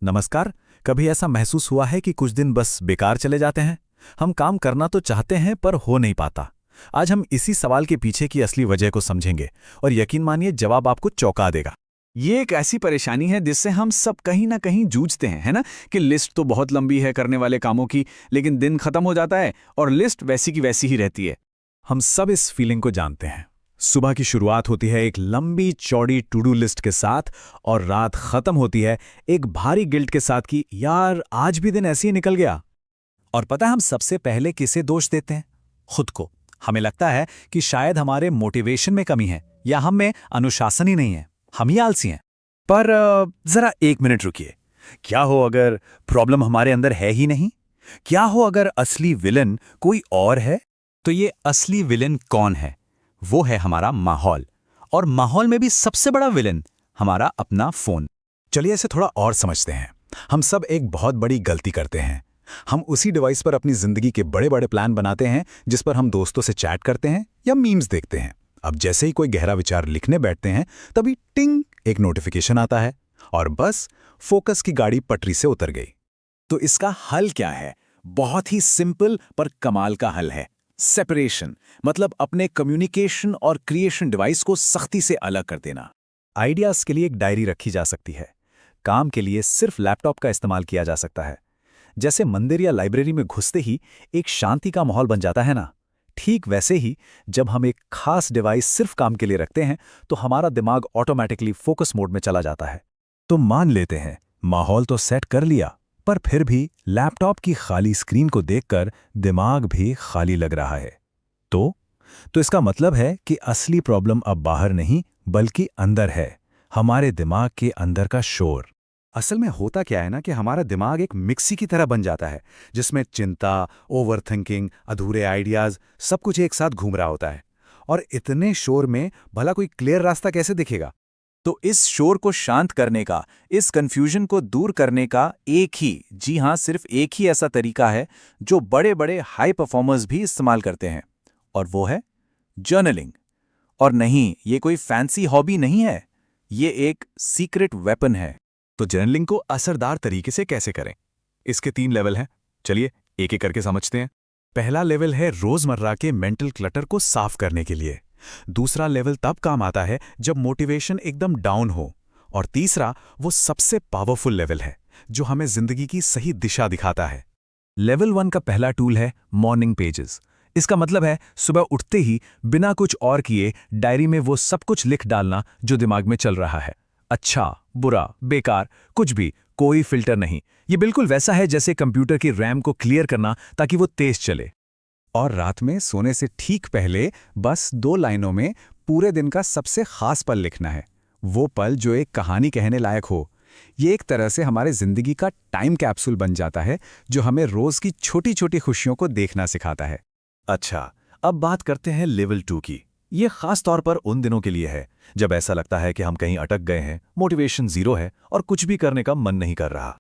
नमस्कार। कभी ऐसा महसूस हुआ है कि कुछ दिन बस बेकार चले जाते हैं? हम काम करना तो चाहते हैं पर हो नहीं पाता। आज हम इसी सवाल के पीछे की असली वजह को समझेंगे और यकीन मानिए जवाब आपको चौंका देगा। ये एक ऐसी परेशानी है जिससे हम सब कहीं ना कहीं जूझते हैं, है ना? कि लिस्ट तो बहुत लंबी है करने वाले कामों की, लेकिन दिन खत्म हो जाता है और लिस्ट वैसी की वैसी ही रहती है। हम सब इस फीलिंग को जानते हैं। सुबह की शुरुआत होती है एक लंबी चौड़ी टू डू लिस्ट के साथ और रात खत्म होती है एक भारी गिल्ट के साथ कि यार आज भी दिन ऐसे ही निकल गया। और पता है हम सबसे पहले किसे दोष देते हैं? खुद को। हमें लगता है कि शायद हमारे मोटिवेशन में कमी है या हम में अनुशासन ही नहीं है, हम ही आलसी हैं। पर जरा एक मिनट रुकिए। क्या हो अगर प्रॉब्लम हमारे अंदर है ही नहीं? क्या हो अगर असली विलन कोई और है? तो ये असली विलेन कौन है? वो है हमारा माहौल। और माहौल में भी सबसे बड़ा विलेन हमारा अपना फोन। चलिए इसे थोड़ा और समझते हैं। हम सब एक बहुत बड़ी गलती करते हैं। हम उसी डिवाइस पर अपनी जिंदगी के बड़े बड़े प्लान बनाते हैं जिस पर हम दोस्तों से चैट करते हैं या मीम्स देखते हैं। अब जैसे ही कोई गहरा विचार लिखने बैठते हैं तभी टिंग एक नोटिफिकेशन आता है और बस फोकस की गाड़ी पटरी से उतर गई। तो इसका हल क्या है? बहुत ही सिंपल पर कमाल का हल है। सेपरेशन, मतलब अपने कम्युनिकेशन और क्रिएशन डिवाइस को सख्ती से अलग कर देना। आइडियाज के लिए एक डायरी रखी जा सकती है। काम के लिए सिर्फ लैपटॉप का इस्तेमाल किया जा सकता है। जैसे मंदिर या लाइब्रेरी में घुसते ही एक शांति का माहौल बन जाता है ना, ठीक वैसे ही जब हम एक खास डिवाइस सिर्फ काम के लिए रखते हैं तो हमारा दिमाग ऑटोमेटिकली फोकस मोड में चला जाता है। तो मान लेते हैं माहौल तो सेट कर लिया, पर फिर भी लैपटॉप की खाली स्क्रीन को देखकर दिमाग भी खाली लग रहा है। तो इसका मतलब है कि असली प्रॉब्लम अब बाहर नहीं बल्कि अंदर है, हमारे दिमाग के अंदर का शोर। असल में होता क्या है ना कि हमारा दिमाग एक मिक्सी की तरह बन जाता है जिसमें चिंता, ओवरथिंकिंग, अधूरे आइडियाज सब कुछ एक साथ घूम रहा होता है। और इतने शोर में भला कोई क्लियर रास्ता कैसे दिखेगा? तो इस शोर को शांत करने का, इस कंफ्यूजन को दूर करने का एक ही, जी हाँ सिर्फ एक ही ऐसा तरीका है जो बड़े बड़े हाई परफॉर्मर्स भी इस्तेमाल करते हैं, और वो है जर्नलिंग। और नहीं, ये कोई फैंसी हॉबी नहीं है, ये एक सीक्रेट वेपन है। तो जर्नलिंग को असरदार तरीके से कैसे करें? इसके 3 लेवल हैं। चलिए एक एक करके समझते हैं। पहला लेवल है रोजमर्रा के मेंटल क्लटर को साफ करने के लिए। दूसरा लेवल तब काम आता है जब मोटिवेशन एकदम डाउन हो। और तीसरा वो सबसे पावरफुल लेवल है जो हमें जिंदगी की सही दिशा दिखाता है। लेवल 1 का पहला टूल है मॉर्निंग पेजेस। इसका मतलब है सुबह उठते ही बिना कुछ और किए डायरी में वो सब कुछ लिख डालना जो दिमाग में चल रहा है। अच्छा, बुरा, बेकार, कुछ भी, कोई फिल्टर नहीं। ये बिल्कुल वैसा है जैसे कंप्यूटर की रैम को क्लियर करना ताकि वो तेज चले। और रात में सोने से ठीक पहले बस 2 लाइनों में पूरे दिन का सबसे खास पल लिखना है। वो पल जो एक कहानी कहने लायक हो। ये एक तरह से हमारे जिंदगी का टाइम कैप्सूल बन जाता है जो हमें रोज की छोटी छोटी खुशियों को देखना सिखाता है। अच्छा, अब बात करते हैं लेवल 2 की। ये खास तौर पर उन दिनों के लिए है जब ऐसा लगता है कि हम कहीं अटक गए हैं, मोटिवेशन 0 है और कुछ भी करने का मन नहीं कर रहा।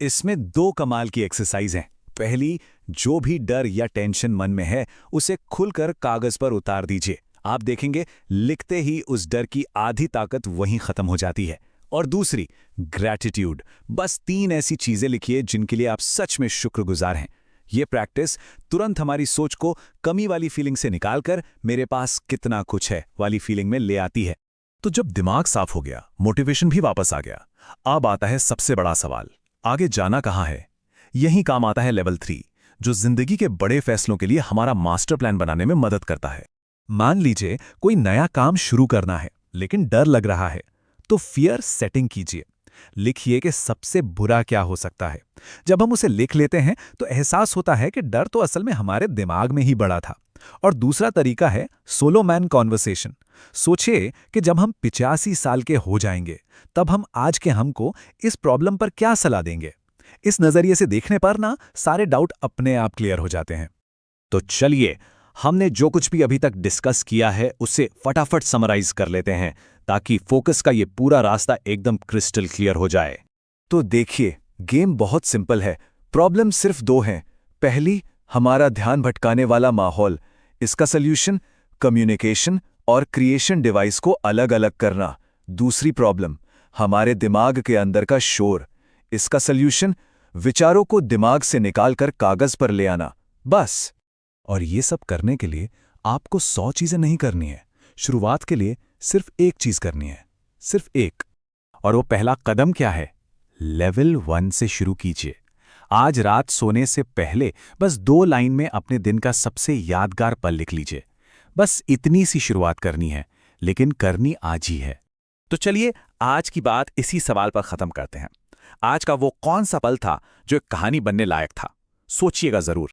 इसमें 2 कमाल की एक्सरसाइज हैं। पहली, जो भी डर या टेंशन मन में है उसे खुलकर कागज पर उतार दीजिए। आप देखेंगे लिखते ही उस डर की आधी ताकत वहीं खत्म हो जाती है। और दूसरी, ग्रैटिट्यूड। बस 3 ऐसी चीजें लिखिए जिनके लिए आप सच में शुक्रगुजार हैं। ये प्रैक्टिस तुरंत हमारी सोच को कमी वाली फीलिंग से निकालकर मेरे पास कितना कुछ है वाली फीलिंग में ले आती है। तो जब दिमाग साफ हो गया, मोटिवेशन भी वापस आ गया, अब आता है सबसे बड़ा सवाल, आगे जाना कहाँ है? यही काम आता है लेवल 3, जो जिंदगी के बड़े फैसलों के लिए हमारा मास्टर प्लान बनाने में मदद करता है। मान लीजिए कोई नया काम शुरू करना है लेकिन डर लग रहा है, तो फियर सेटिंग कीजिए। लिखिए कि सबसे बुरा क्या हो सकता है। जब हम उसे लिख लेते हैं तो एहसास होता है कि डर तो असल में हमारे दिमाग में ही बड़ा था। और दूसरा तरीका है सोलो मैन कॉन्वर्सेशन। सोचिए कि जब हम 85 साल के हो जाएंगे तब हम आज के हमको इस प्रॉब्लम पर क्या सलाह देंगे। इस नजरिए से देखने पर ना सारे डाउट अपने आप क्लियर हो जाते हैं। तो चलिए, हमने जो कुछ भी अभी तक डिस्कस किया है उसे फटाफट समराइज कर लेते हैं ताकि फोकस का ये पूरा रास्ता एकदम क्रिस्टल क्लियर हो जाए। तो देखिए, गेम बहुत सिंपल है। प्रॉब्लम सिर्फ 2 हैं। पहली, हमारा ध्यान भटकाने वाला माहौल। इसका सल्यूशन कम्युनिकेशन और क्रिएशन डिवाइस को अलग अलग करना। दूसरी प्रॉब्लम, हमारे दिमाग के अंदर का शोर। इसका सल्यूशन विचारों को दिमाग से निकालकर कागज पर ले आना, बस। और ये सब करने के लिए आपको 100 चीजें नहीं करनी है। शुरुआत के लिए सिर्फ एक चीज करनी है, सिर्फ एक। और वो पहला कदम क्या है? लेवल 1 से शुरू कीजिए। आज रात सोने से पहले बस 2 लाइन में अपने दिन का सबसे यादगार पल लिख लीजिए। बस इतनी सी शुरुआत करनी है, लेकिन करनी आज ही है। तो चलिए आज की बात इसी सवाल पर खत्म करते हैं। आज का वो कौन सा पल था जो एक कहानी बनने लायक था? सोचिएगा जरूर।